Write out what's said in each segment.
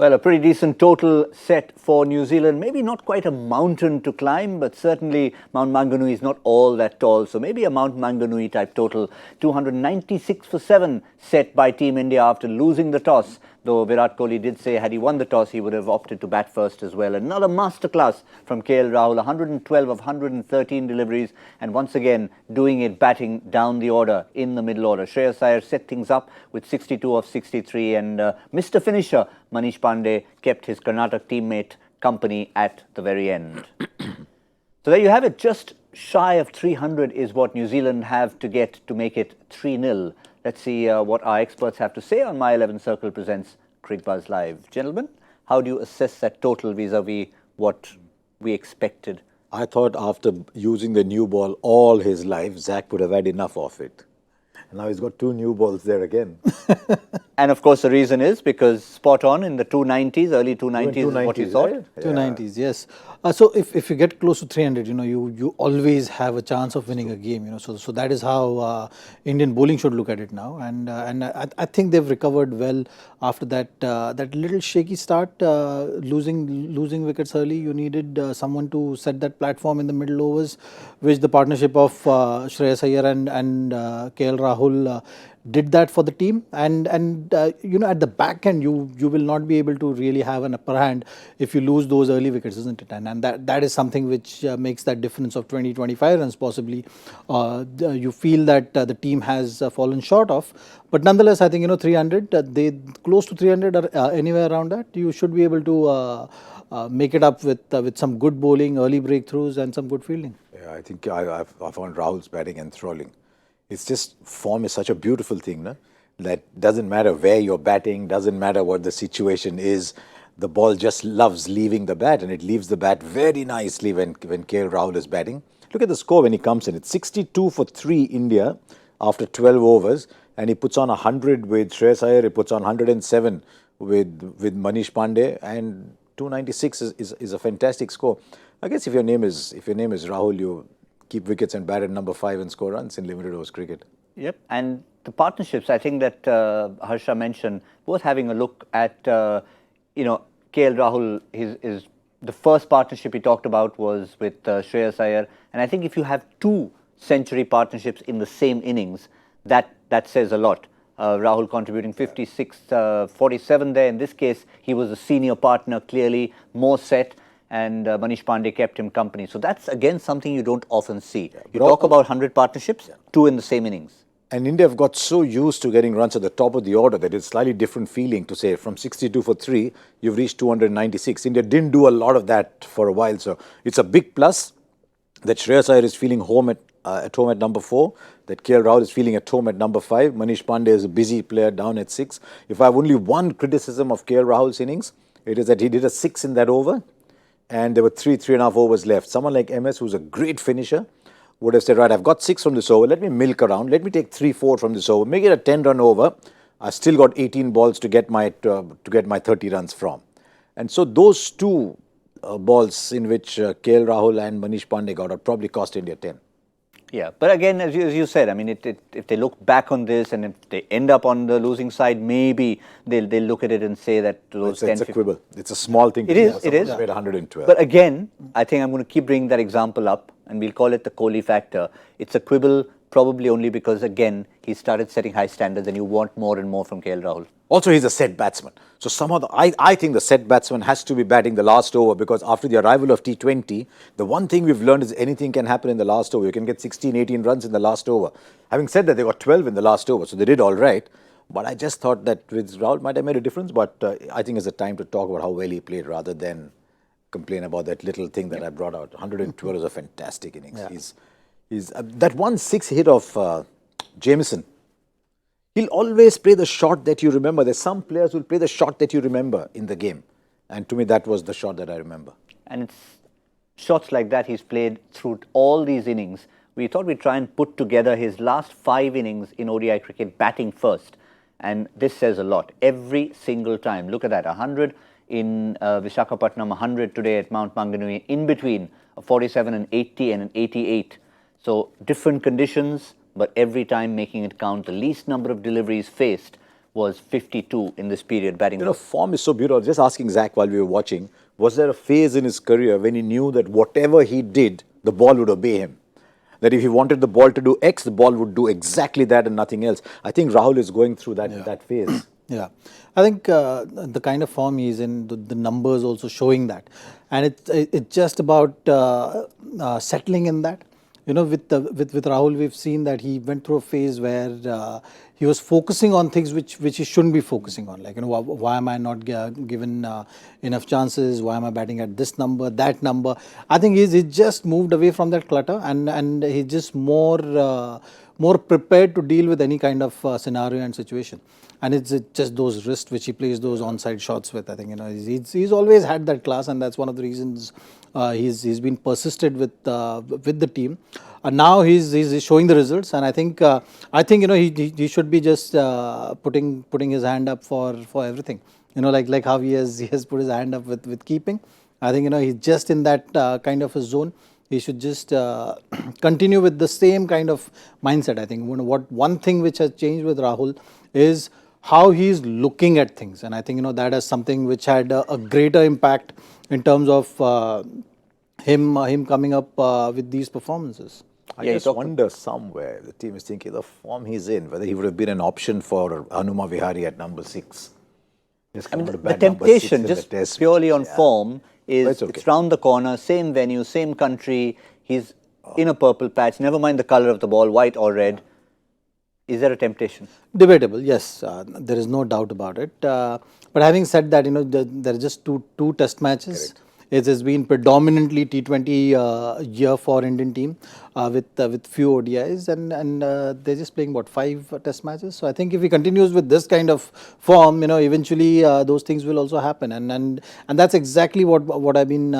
Well, a pretty decent total set for New Zealand. Maybe not quite a mountain to climb, but certainly Mount Maunganui is not all that tall. So maybe a Mount Maunganui type total. 296 for 7 set by Team India after losing the toss. Though Virat Kohli did say had he won the toss, he would have opted to bat first as well. Another masterclass from KL Rahul. 112 of 113 deliveries. And once again, doing it batting down the order in the middle order. Shreyas Iyer set things up with 62 of 63. And Mr. Finisher, Manish Pandey, kept his Karnataka teammate company at the very end. So there you have it. Just shy of 300 is what New Zealand have to get to make it 3-0. Let's see what our experts have to say on My 11 Circle presents Cricbuzz Live. Gentlemen, how do you assess that total vis-a-vis what we expected? I thought after using the new ball all his life, Zach would have had enough of it. And now he's got 2 new balls there again. And of course the reason is because spot on in the 290s, early 290s is what you thought. Right? 290s, yes. So if you get close to 300, you always have a chance of winning a game. So that is how Indian bowling should look at it now. And I think they've recovered well after that little shaky start, losing wickets early. You needed someone to set that platform in the middle overs, which the partnership of Shreyas Iyer and KL Rahul did that for the team, and at the back end you will not be able to really have an upper hand if you lose those early wickets, isn't it? And that is something which makes that difference of 20-25 runs possibly. You feel that the team has fallen short of, but nonetheless I think 300, they close to 300 or anywhere around that, you should be able to make it up with some good bowling, early breakthroughs and some good fielding. Yeah, I think I found Rahul's batting enthralling. It's just, form is such a beautiful thing, no? That doesn't matter where you're batting, doesn't matter what the situation is. The ball just loves leaving the bat, and it leaves the bat very nicely when KL Rahul is batting. Look at the score when he comes in. It's 62 for 3 India after 12 overs, and he puts on 100 with Shreyas Iyer, he puts on 107 with Manish Pandey, and 296 is a fantastic score. I guess if your name is Rahul, you keep wickets and bat at number 5 and score runs in limited overs cricket. Yep, and the partnerships, I think that Harsha mentioned, both having a look at, KL Rahul, is the first partnership he talked about was with Shreyas Iyer. And I think if you have 2 century partnerships in the same innings, that says a lot. Rahul contributing 56, 47 there. In this case, he was a senior partner, clearly more set. And Manish Pandey kept him company. So that's again something you don't often see. You talk about 100 partnerships, 2 in the same innings. And India have got so used to getting runs at the top of the order that it's slightly different feeling to say from 62 for 3, you've reached 296. India didn't do a lot of that for a while. So it's a big plus that Shreyas Iyer is feeling at home at number 4, that KL Rahul is feeling at home at number 5. Manish Pandey is a busy player down at 6. If I have only one criticism of KL Rahul's innings, it is that he did a 6 in that over. And there were 3.5 overs left. Someone like MS, who's a great finisher, would have said, right, I've got 6 from this over. Let me milk around. Let me take 3-4 from this over. Make it a 10-run over. I still got 18 balls to get my 30 runs from. And so those 2 balls in which KL Rahul and Manish Pandey got out probably cost India 10. Yeah, but again, as you said, I mean, if they look back on this and if they end up on the losing side, maybe they'll look at it and say that those 10, it's a quibble. It's a small thing. It is. Made 112. But again, I think I'm going to keep bringing that example up, and we'll call it the Kohli factor. It's a quibble probably only because, again, he started setting high standards and you want more and more from KL Rahul. Also, he's a set batsman. So somehow, I think the set batsman has to be batting the last over, because after the arrival of T20, the one thing we've learned is anything can happen in the last over. You can get 16, 18 runs in the last over. Having said that, they got 12 in the last over, so they did all right. But I just thought that with Rahul might have made a difference, but I think it's a time to talk about how well he played rather than complain about that little thing that I brought out. 112 is a fantastic innings. Yeah. He's that 1-6 hit of Jamieson. He'll always play the shot that you remember. There's some players who'll play the shot that you remember in the game. And to me, that was the shot that I remember. And it's shots like that he's played through all these innings. We thought we'd try and put together his last 5 innings in ODI cricket batting first. And this says a lot. Every single time. Look at that. 100 in Visakhapatnam, 100 today at Mount Maunganui. In between, a 47, an 80 and an 88. So different conditions, but every time making it count. The least number of deliveries faced was 52 in this period batting. You know, form is so beautiful. Just asking Zach while we were watching, was there a phase in his career when he knew that whatever he did, the ball would obey him? That if he wanted the ball to do X, the ball would do exactly that and nothing else. I think Rahul is going through that phase. Yeah, I think the kind of form he's in, the numbers also showing that, and it's just about settling in that. You know, with Rahul, we've seen that he went through a phase where he was focusing on things which he shouldn't be focusing on. Like, you know, why am I not given enough chances? Why am I batting at this number, that number? I think he's just moved away from that clutter, and he's just more prepared to deal with any kind of scenario and situation. And it's just those wrists which he plays those onside shots with. I think, you know, he's always had that class, and that's one of the reasons he's been persisted with the team. And now he's showing the results, and I think you know, he should be just putting his hand up for everything. You know, like how he has put his hand up with keeping. I think, you know, he's just in that kind of a zone. He should just continue with the same kind of mindset. I think one thing which has changed with Rahul is how he's looking at things, and I think, you know, that is something which had a greater impact in terms of him coming up with these performances. I just wonder somewhere the team is thinking the form he's in, whether he would have been an option for Hanuma Vihari at number 6. I mean, the temptation, just purely on form, is it's round the corner, same venue, same country. He's in a purple patch. Never mind the color of the ball, white or red. Is there a temptation? Debatable, yes. There is no doubt about it. But having said that, you know, there are just two test matches. Correct. It has been predominantly T20 year for Indian team with few ODIs, and they're just playing 5 test matches. So I think if he continues with this kind of form, you know, eventually those things will also happen, and that's exactly what I've been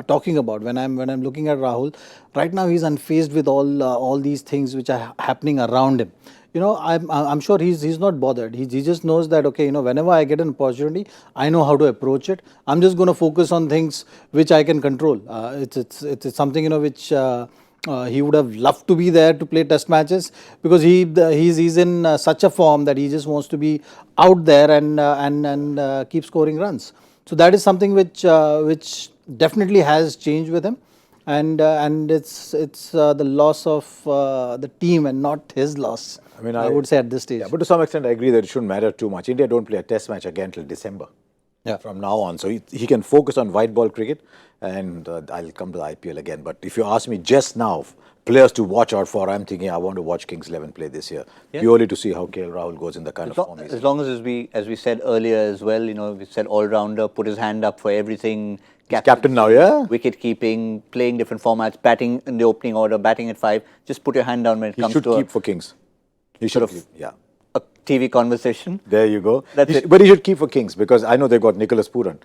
talking about when I'm looking at Rahul. Right now he's unfazed with all these things which are happening around him. You know, I'm sure he's not bothered. He just knows that, okay, you know, whenever I get an opportunity, I know how to approach it. I'm just going to focus on things which I can control. It's something, you know, which he would have loved to be there to play test matches, because he's in such a form that he just wants to be out there and keep scoring runs. So that is something which definitely has changed with him. And it's the loss of the team and not his loss. I mean, I would say at this stage. Yeah, but to some extent, I agree that it shouldn't matter too much. India don't play a test match again till December. Yeah. From now on, so he can focus on white ball cricket, and I'll come to the IPL again. But if you ask me just now, players to watch out for, I'm thinking I want to watch Kings 11 play this year, purely to see how KL Rahul goes in the kind of form he's in. As long as we said earlier as well, you know, we said all-rounder, put his hand up for everything. Captain now, yeah? Wicket keeping, playing different formats, batting in the opening order, batting at 5. Just put your hand down when it comes to... He should keep for Kings. He should keep, yeah. A TV conversation. There you go. That's it. But he should keep for Kings, because I know they've got Nicholas Puran,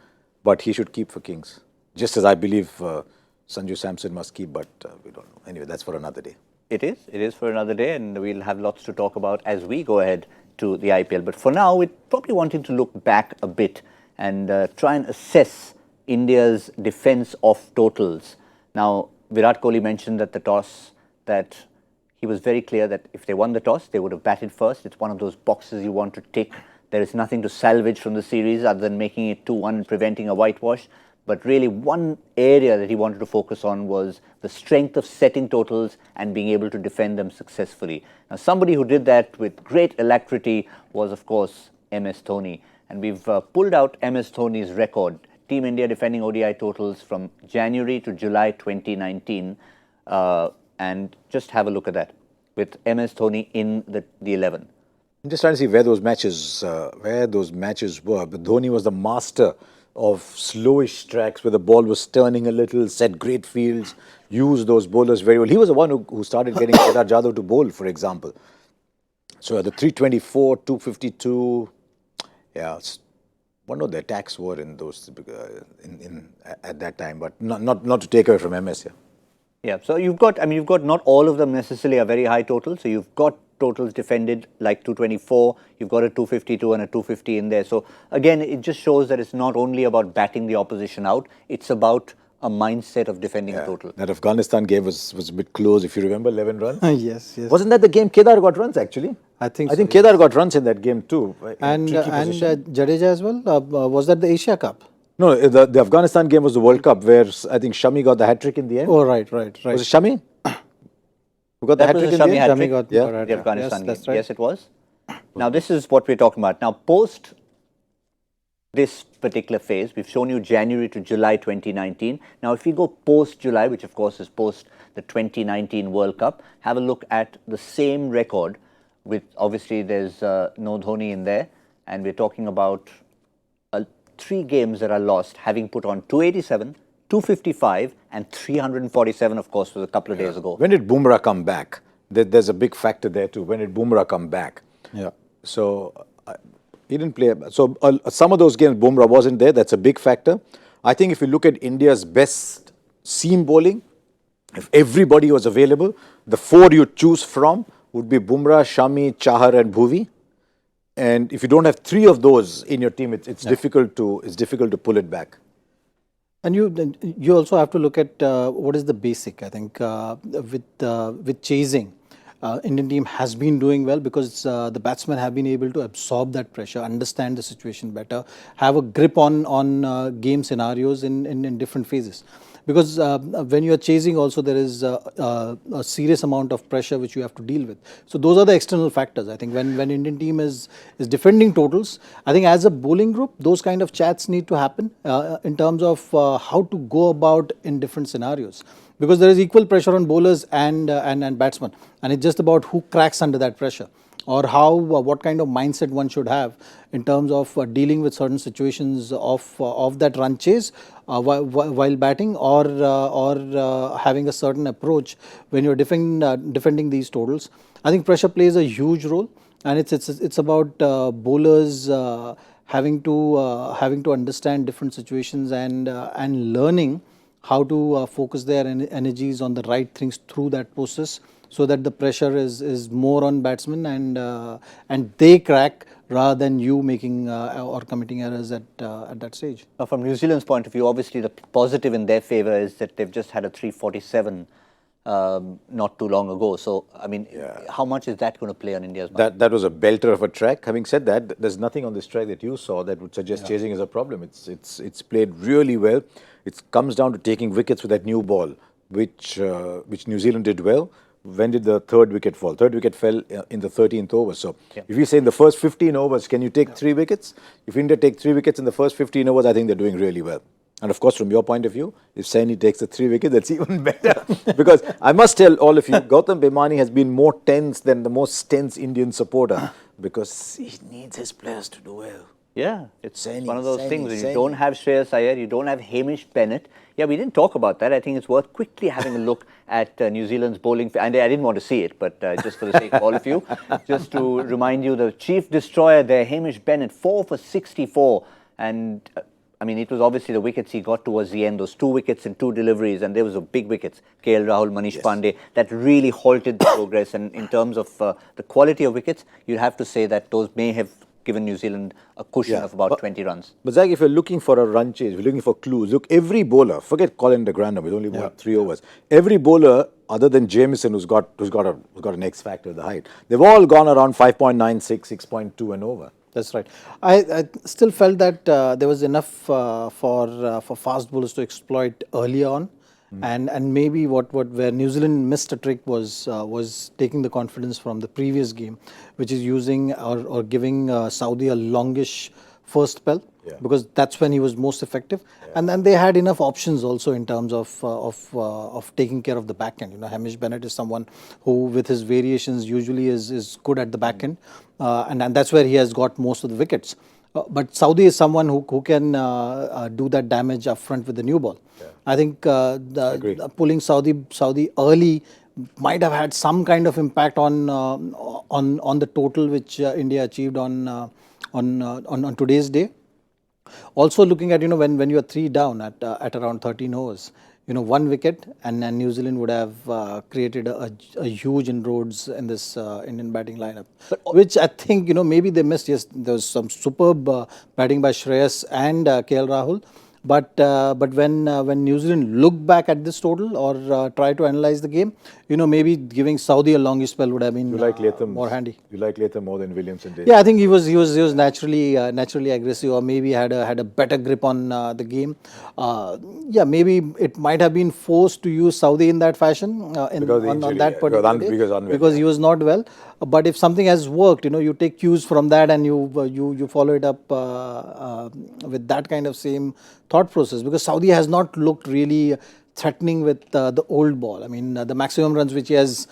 but he should keep for Kings. Just as I believe Sanju Samson must keep, but we don't know. Anyway, that's for another day. It is for another day, and we'll have lots to talk about as we go ahead to the IPL. But for now, we're probably wanting to look back a bit and try and assess India's defence of totals. Now, Virat Kohli mentioned at the toss that he was very clear that if they won the toss, they would have batted first. It's one of those boxes you want to tick. There is nothing to salvage from the series other than making it 2-1 and preventing a whitewash. But really, one area that he wanted to focus on was the strength of setting totals and being able to defend them successfully. Now, somebody who did that with great alacrity was, of course, MS Dhoni. And we've pulled out MS Dhoni's record. Team India defending ODI totals from January to July 2019, and just have a look at that with MS Dhoni in the 11. I'm just trying to see where those matches were. But Dhoni was the master of slowish tracks where the ball was turning a little, set great fields, used those bowlers very well. He was the one who started getting Kedar Jadhav to bowl, for example. So the 324, 252, yeah. What the attacks were in those at that time, but not to take away from MS. Yeah. So you've got not all of them necessarily a very high total. So you've got totals defended like 224. You've got a 252 and a 250 in there. So again, it just shows that it's not only about batting the opposition out. It's about a mindset of defending a total. That Afghanistan game was a bit close, if you remember, 11 runs. Yes, yes. Wasn't that the game Kedar got runs, actually? I think I so, think Kedar got runs in that game too. And Jadeja as well. Was that the Asia Cup? No, the Afghanistan game was the World Cup where I think Shami got the hat-trick in the end. Oh, right. Was it Shami? Who got the That was hat-trick a in the Shami end? hat-trick, Shami got Yeah. got the hat-trick. Afghanistan Yes, game. that's right. Yes, it was. Now, this is what we're talking about. Now, post this particular phase, we've shown you January to July 2019. Now, if we go post-July, which of course is post the 2019 World Cup, have a look at the same record with, obviously, there's no Dhoni in there, and we're talking about 3 games that are lost, having put on 287, 255 and 347, of course, was a couple of days ago. When did Bumrah come back? There's a big factor there too. When did Bumrah come back? Yeah. So he didn't play. So some of those games Bumrah wasn't there. That's a big factor. I think if you look at India's best seam bowling, if everybody was available, the 4 you choose from would be Bumrah, Shami, Chahar and Bhuvi. And if you don't have 3 of those in your team, it's difficult to pull it back. And you also have to look at what is the basic. I think with chasing, Indian team has been doing well because the batsmen have been able to absorb that pressure, understand the situation better, have a grip on game scenarios in different phases. Because when you are chasing also there is a serious amount of pressure which you have to deal with. So those are the external factors. I think when Indian team is defending totals, I think as a bowling group, those kind of chats need to happen in terms of how to go about in different scenarios. Because there is equal pressure on bowlers and batsmen, and it's just about who cracks under that pressure, or how what kind of mindset one should have in terms of dealing with certain situations of that run chase while batting, or having a certain approach when you're defending these totals. I think pressure plays a huge role, and it's about bowlers having to understand different situations and learning how to focus their energies on the right things through that process, so that the pressure is more on batsmen and they crack rather than you making or committing errors at that stage. Now, from New Zealand's point of view, obviously the positive in their favour is that they've just had a 347 not too long ago. So, I mean, how much is that going to play on India's mind? That was a belter of a track. Having said that, there's nothing on this track that you saw that would suggest chasing is a problem. It's played really well. It comes down to taking wickets with that new ball, which New Zealand did well. When did the third wicket fall? Third wicket fell in the 13th over. So if you say in the first 15 overs, can you take 3 wickets? If India take 3 wickets in the first 15 overs, I think they're doing really well. And of course, from your point of view, if Saini takes the 3 wickets, that's even better. Because I must tell all of you, Gautam Bhimani has been more tense than the most tense Indian supporter, because he needs his players to do well. Yeah, it's Saini, one of those Saini, things. When you Saini. don't have Shreyas Iyer, you don't have Hamish Bennett. Yeah, we didn't talk about that. I think it's worth quickly having a look at New Zealand's bowling. And I didn't want to see it, but just for the sake of all of you, just to remind you, the chief destroyer there, Hamish Bennett, 4 for 64. And I mean, it was obviously the wickets he got towards the end, those 2 wickets and 2 deliveries, and there was a big wickets, KL Rahul, Manish Pandey, that really halted the progress. And in terms of the quality of wickets, you'd have to say that those may have given New Zealand a cushion of about 20 runs. But Zach, if you're looking for a run chase, if you're looking for clues, look, every bowler, forget Colin de Grandin, with only 3 overs, every bowler other than Jamieson who's got an X factor at the height, they've all gone around 5.96, 6.2 and over. That's right. I still felt that there was enough for fast bowlers to exploit early on, and maybe where New Zealand missed a trick was taking the confidence from the previous game, which is using or giving Saudi a longish first spell, because that's when he was most effective, and then they had enough options also in terms of taking care of the back end. You know, Hamish Bennett is someone who, with his variations, usually is good at the back end, and that's where he has got most of the wickets. But Saudi is someone who can do that damage up front with the new ball. I think pulling Saudi early might have had some kind of impact on the total which India achieved on today's day. Also looking at, when you are 3 down at around 13 overs, 1 wicket, and New Zealand would have created a huge inroads in this Indian batting lineup, which I think, maybe they missed. Yes, there was some superb batting by Shreyas and KL Rahul, But when New Zealand look back at this total or try to analyze the game, maybe giving Saudi a longish spell would have been You like Latham more handy. You like Latham more than Williamson did. Yeah, I think he was naturally aggressive, or maybe had a better grip on the game. Yeah, maybe it might have been forced to use Saudi in that fashion on that particular day because he was not well. But if something has worked, you take cues from that and you follow it up with that kind of same thought process, because Saudi has not looked really threatening with the old ball. I mean, the maximum runs which he has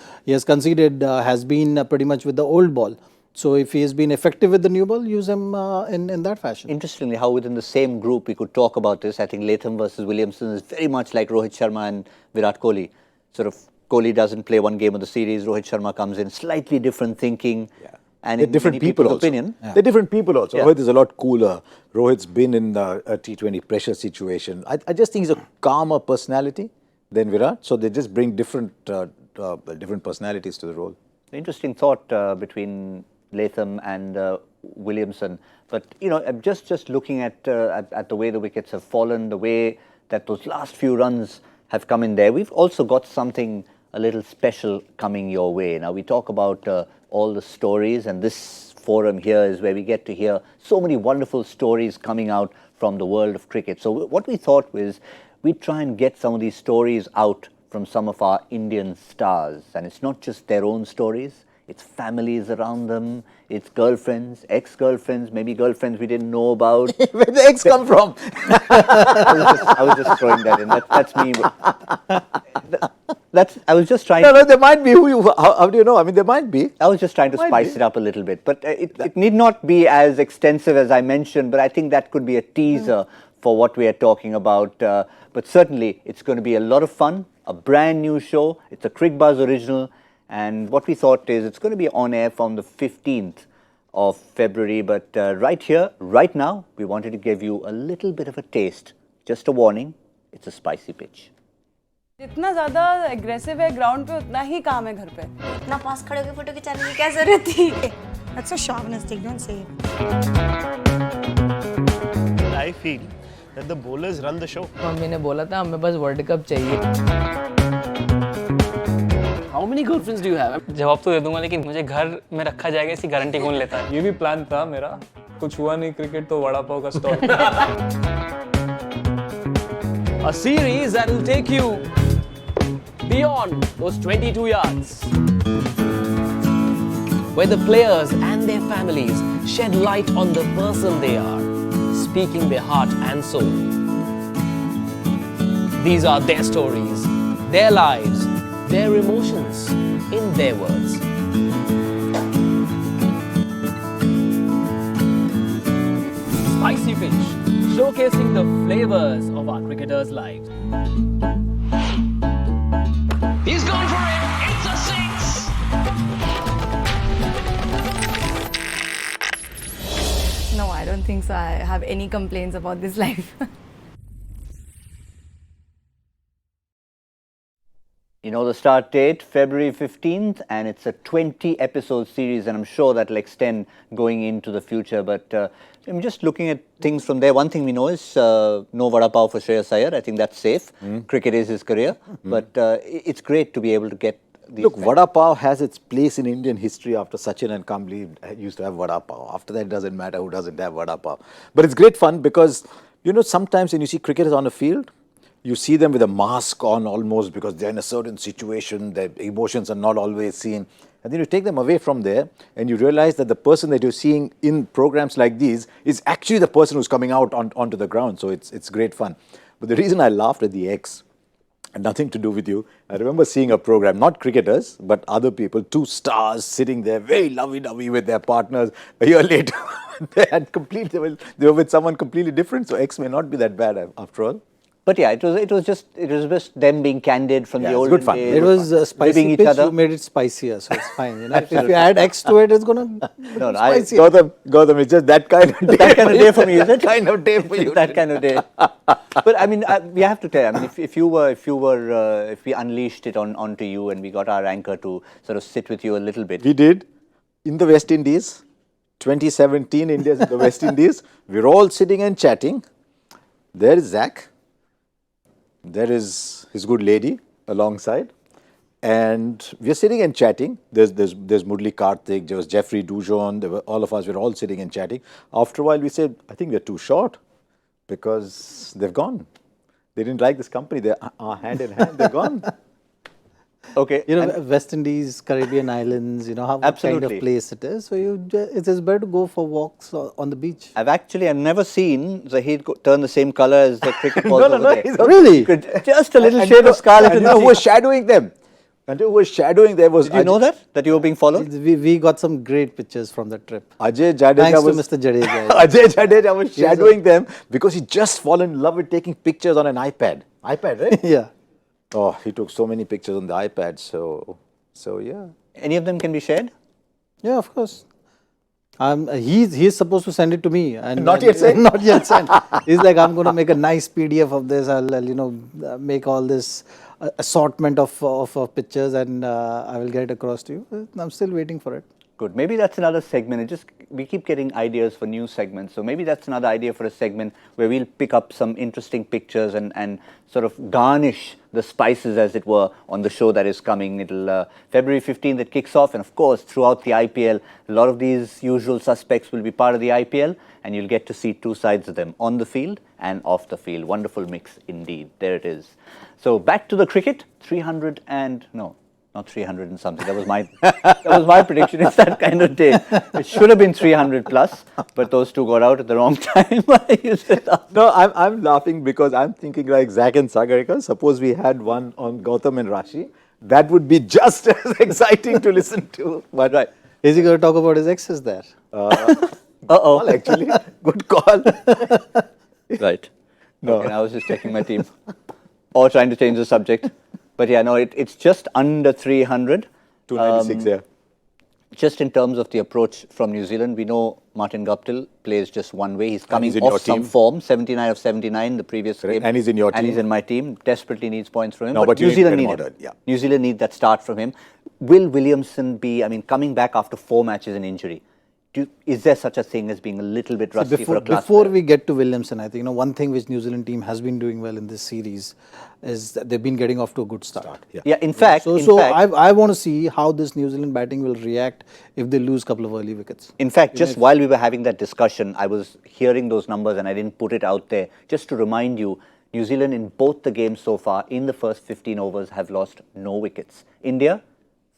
conceded has been pretty much with the old ball. So if he has been effective with the new ball, use him in that fashion. Interestingly, how within the same group we could talk about this. I think Latham versus Williamson is very much like Rohit Sharma and Virat Kohli. Sort of Kohli doesn't play one game of the series, Rohit Sharma comes in, slightly different thinking. Yeah. And they're in different many people people's also. opinion. Yeah. They're different people also. Yeah. Rohit is a lot cooler. Rohit's been in a T20 pressure situation. I just think he's a calmer personality than Virat. So they just bring different personalities to the role. Interesting thought between Latham and Williamson. But, just looking at the way the wickets have fallen, the way that those last few runs have come in there, we've also got something a little special coming your way. Now, we talk about all the stories, and this forum here is where we get to hear so many wonderful stories coming out from the world of cricket. So what we thought was we'd try and get some of these stories out from some of our Indian stars. And it's not just their own stories. It's families around them, it's girlfriends, ex-girlfriends, maybe girlfriends we didn't know about. Where did the ex come from? I was just throwing that in. That's me. I was just trying. No, there might be. How do you know? I mean, there might be. I was just trying to spice it up a little bit. But it need not be as extensive as I mentioned, but I think that could be a teaser for what we are talking about. But certainly, it's going to be a lot of fun, a brand new show. It's a Cricbuzz original. And what we thought is it's going to be on air from the 15th of February. But right here, right now, we wanted to give you a little bit of a taste. Just a warning, it's a spicy pitch. जितना ज़्यादा aggressive है ground पे उतना ही काम है घर पे. इतना पास खड़े होकर फोटो खिंचाने की क्या जरूरत थी? That's so chauvinistic, don't say it. I feel that the bowlers run the show. Mummy ने बोला था हमें बस वर्ल्ड कप चाहिए. How many girlfriends do you have? जवाब तो दे दूंगा, लेकिन मुझे घर में रखा जाएगा इसकी गारंटी कौन लेता है? ये भी प्लान था मेरा, कुछ हुआ नहीं क्रिकेट तो वड़ा पाव का stall. A series that will take you beyond those 22 yards, where the players and their families shed light on the person they are, speaking their heart and soul. These are their stories, their lives, their emotions in their words. Spicy Pitch, showcasing the flavors of our cricketers' lives. He's gone for it. It's a six. No, I don't think so. I have any complaints about this life. You know the start date, February 15th, and it's a 20-episode series, and I'm sure that will extend going into the future. But I'm just looking at things from there. One thing we know is no vada pav for Shreyas Iyer. I think that's safe. Cricket is his career. But it's great to be able to get these. Look, vada pav has its place in Indian history after Sachin and Kambli used to have vada pav. After that, it doesn't matter who doesn't have vada pav. But it's great fun because, sometimes when you see cricketers on the field, you see them with a mask on almost because they're in a certain situation, their emotions are not always seen. And then you take them away from there and you realize that the person that you're seeing in programs like these is actually the person who's coming out onto the ground. So it's great fun. But the reason I laughed at the ex had nothing to do with you. I remember seeing a program, not cricketers, but other people, two stars sitting there, very lovey-dovey with their partners. A year later, they were with someone completely different. So ex may not be that bad after all. But yeah, it was just them being candid from the olden good fun. days. It was spicy each pitch, other. you made it spicier, so it's fine. If you add X to it, it's going to be spicier. Gautam, it's just that kind of day. That kind of day for me, is it? That kind of day for you. That kind of day. But I mean, we have to tell. I mean, if we unleashed it onto you and we got our anchor to sort of sit with you a little bit. We did in the West Indies, 2017. India's in the West Indies. We're all sitting and chatting. There is Zach. There is his good lady alongside. And we're sitting and chatting. There's Murli Karthik, there was Jeffrey Dujon, there were, all of us were all sitting and chatting. After a while, we said, I think we're too short because they've gone. They didn't like this company. They are hand in hand, they're gone. Okay. You know, West Indies, Caribbean islands, you know, how what kind of place it is. So it is better to go for walks on the beach. I've never seen Zaheer turn the same color as the cricket balls over there. Really? Just a little shade of scarlet. And who was shadowing them? And who was shadowing them was... Did you know that you were being followed? We got some great pictures from that trip. Ajay Jadeja Thanks to Mr. Jadeja. Ajay Jadeja was shadowing them because he just fallen in love with taking pictures on an iPad. iPad, right? Yeah. Oh, he took so many pictures on the iPad. So yeah. Any of them can be shared? Yeah, of course. He's supposed to send it to me. And Not yet sent? Not yet sent. He's like, I'm going to make a nice PDF of this. I'll you know, make all this assortment of pictures and I will get it across to you. I'm still waiting for it. Good. Maybe that's another segment. We keep getting ideas for new segments. So maybe that's another idea for a segment where we'll pick up some interesting pictures and sort of garnish the spices, as it were, on the show that is coming. It'll February 15th it kicks off, and of course throughout the IPL, a lot of these usual suspects will be part of the IPL, and you'll get to see two sides of them, on the field and off the field. Wonderful mix indeed. There it is. So back to the cricket. 300 and no. Not 300 and something. That was my prediction. It's that kind of day. It should have been 300 plus, but those two got out at the wrong time. No, I'm laughing because I'm thinking like Zach and Sagarika. Suppose we had one on Gautam and Rashi. That would be just as exciting to listen to. But right. Is he going to talk about his exes there? Uh-oh. Actually, good call. Right. No. Okay, I was just checking my team. Or trying to change the subject. But yeah, no, it's just under 300. 296, yeah. Just in terms of the approach from New Zealand, we know Martin Guptill plays just one way. He's coming off some form, 79 of 79 the previous game. And he's in your team. And he's in my team. Desperately needs points from him. No, but New Zealand need him. Yeah. New Zealand need that start from him. Will Williamson be, coming back after 4 matches in injury? Is there such a thing as being a little bit rusty for a class Before player? we get to Williamson, I think one thing which New Zealand team has been doing well in this series is that they've been getting off to a good start. Yeah, in fact, I want to see how this New Zealand batting will react if they lose a couple of early wickets. In fact, just while we were having that discussion, I was hearing those numbers and I didn't put it out there. Just to remind you, New Zealand in both the games so far, in the first 15 overs, have lost no wickets. India,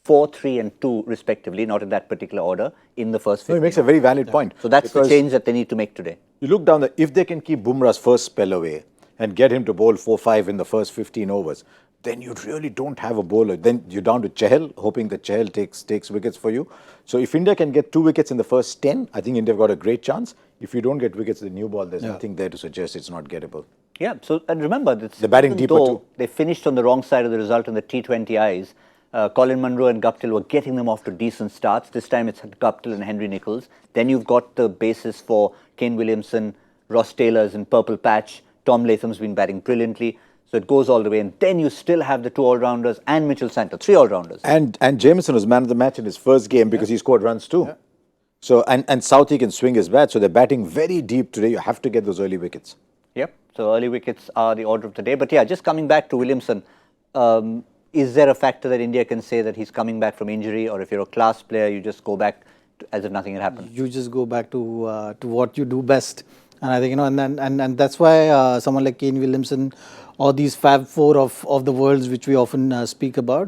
4, 3 and 2 respectively, not in that particular order, in the first 15 No, it makes a very valid point. So that's the change that they need to make today. You look down, if they can keep Bumrah's first spell away and get him to bowl 4-5 in the first 15 overs, then you really don't have a bowler. Then you're down to Chahal, hoping that Chahal takes wickets for you. So if India can get 2 wickets in the first 10, I think India have got a great chance. If you don't get wickets in the new ball, there's nothing there to suggest it's not gettable. Yeah, so and remember, the batting deeper too. They finished on the wrong side of the result in the T20Is. Colin Munro and Guptill were getting them off to decent starts. This time it's Guptill and Henry Nicholls. Then you've got the basis for Kane Williamson, Ross Taylor's in purple patch. Tom Latham's been batting brilliantly. So it goes all the way. And then you still have the 2 all-rounders and Mitchell Santner, 3 all-rounders. And Jameson was man of the match in his first game because he scored runs too. Yeah. So and Southee can swing his bat. So they're batting very deep today. You have to get those early wickets. Yep. So early wickets are the order of the day. But yeah, just coming back to Williamson, is there a factor that India can say that he's coming back from injury, or if you're a class player, you just go back as if nothing had happened? You just go back to what you do best, and I think and that's why someone like Kane Williamson or these Fab Four of the worlds which we often speak about,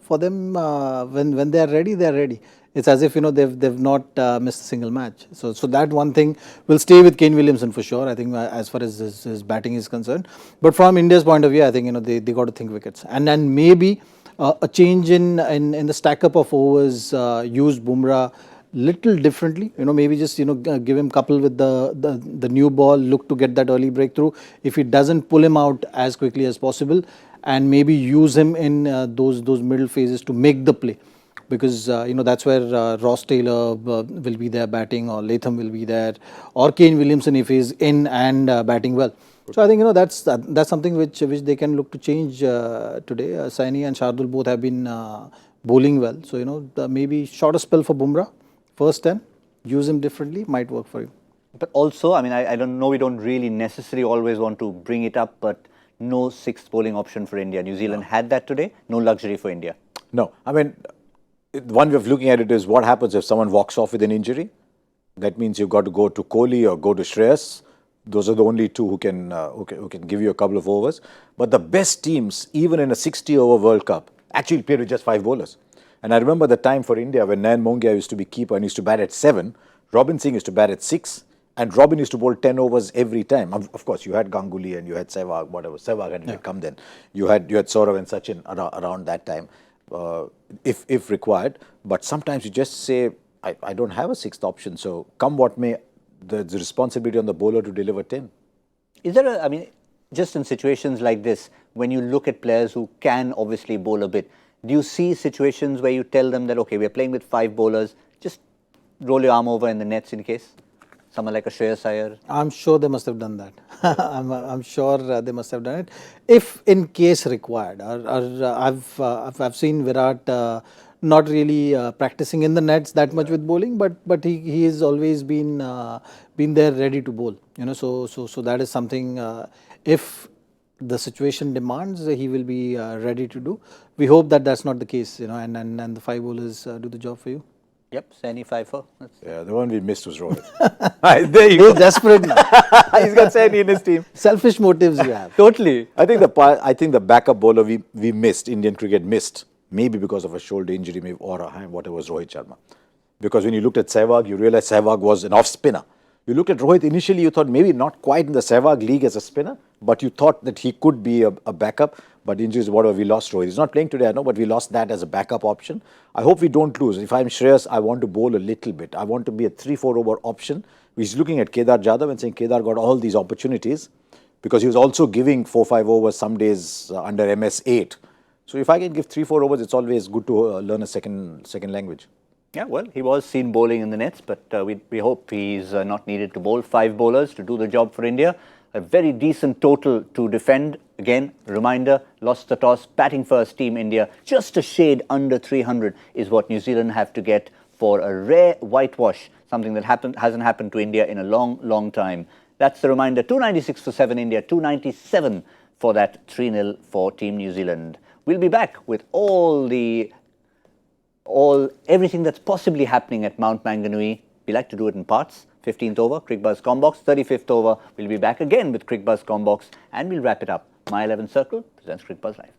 for them when they are ready, they are ready. It's as if they've not missed a single match. So that one thing will stay with Kane Williamson for sure. I think as far as his batting is concerned. But from India's point of view, I think they got to think wickets, and then maybe a change in the stack up of overs, use Bumrah little differently. Maybe just give him couple with the new ball, look to get that early breakthrough. If he doesn't, pull him out as quickly as possible, and maybe use him in those middle phases to make the play. Because that's where Ross Taylor will be there batting, or Latham will be there, or Kane Williamson if he's in and batting well. So I think that's something which they can look to change today. Saini and Shardul both have been bowling well. So maybe shorter spell for Bumrah, first 10, use him differently, might work for you. But also, I mean, I don't know, we don't really necessarily always want to bring it up, but no sixth bowling option for India. New Zealand had that today, no luxury for India. No, I mean, one way of looking at it is what happens if someone walks off with an injury. That means you've got to go to Kohli or go to Shreyas. Those are the only two who can give you a couple of overs. But the best teams, even in a 60-over World Cup, actually played with just 5 bowlers. And I remember the time for India when Nayan Mongia used to be keeper and used to bat at 7, Robin Singh used to bat at 6, and Robin used to bowl 10 overs every time. Of course, you had Ganguly and you had Sehwag, whatever. Sehwag hadn't come then. You had Saurav and Sachin around that time, if required. But sometimes you just say, I don't have a sixth option. So come what may, the responsibility on the bowler to deliver 10. Is there I mean, just in situations like this, when you look at players who can obviously bowl a bit, do you see situations where you tell them that, okay, we're playing with 5 bowlers, just roll your arm over in the nets in case? Someone like a Shreyas Iyer? I'm sure they must have done that. I'm sure they must have done it, if in case required. I've seen Virat not really practicing in the nets that much with bowling, but he has always been there ready to bowl. So that is something. If the situation demands, he will be ready to do. We hope that that's not the case. And the 5 bowlers do the job for you. Yep, Saini 5-4. Yeah, the one we missed was Rohit. There you go. He's desperate now. He's got Saini in his team. Selfish motives you have. Totally. I think the backup bowler we missed, Indian cricket missed, maybe because of a shoulder injury, maybe, or whatever, was Rohit Sharma. Because when you looked at Sehwag, you realized Sehwag was an off spinner. You looked at Rohit, initially you thought maybe not quite in the Sehwag league as a spinner, but you thought that he could be a backup. But injuries, whatever, we lost Rohit. He's not playing today, I know, but we lost that as a backup option. I hope we don't lose. If I'm Shreyas, I want to bowl a little bit. I want to be a 3-4 over option. He's looking at Kedar Jadhav and saying Kedar got all these opportunities because he was also giving 4-5 overs some days under MS8. So if I can give 3-4 overs, it's always good to learn a second language. Yeah, well, he was seen bowling in the nets, but we hope he's not needed to bowl 5 bowlers to do the job for India. A very decent total to defend. Again, reminder, lost the toss, batting first, Team India. Just a shade under 300 is what New Zealand have to get for a rare whitewash, something that hasn't happened to India in a long, long time. That's the reminder. 296 for 7 India, 297 for that 3-0 for Team New Zealand. We'll be back with everything that's possibly happening at Mount Maunganui. We like to do it in parts. 15th over, Cricbuzz Combox. 35th over, we'll be back again with Cricbuzz Combox, and we'll wrap it up. My 11 Circle presents Cricbuzz Live.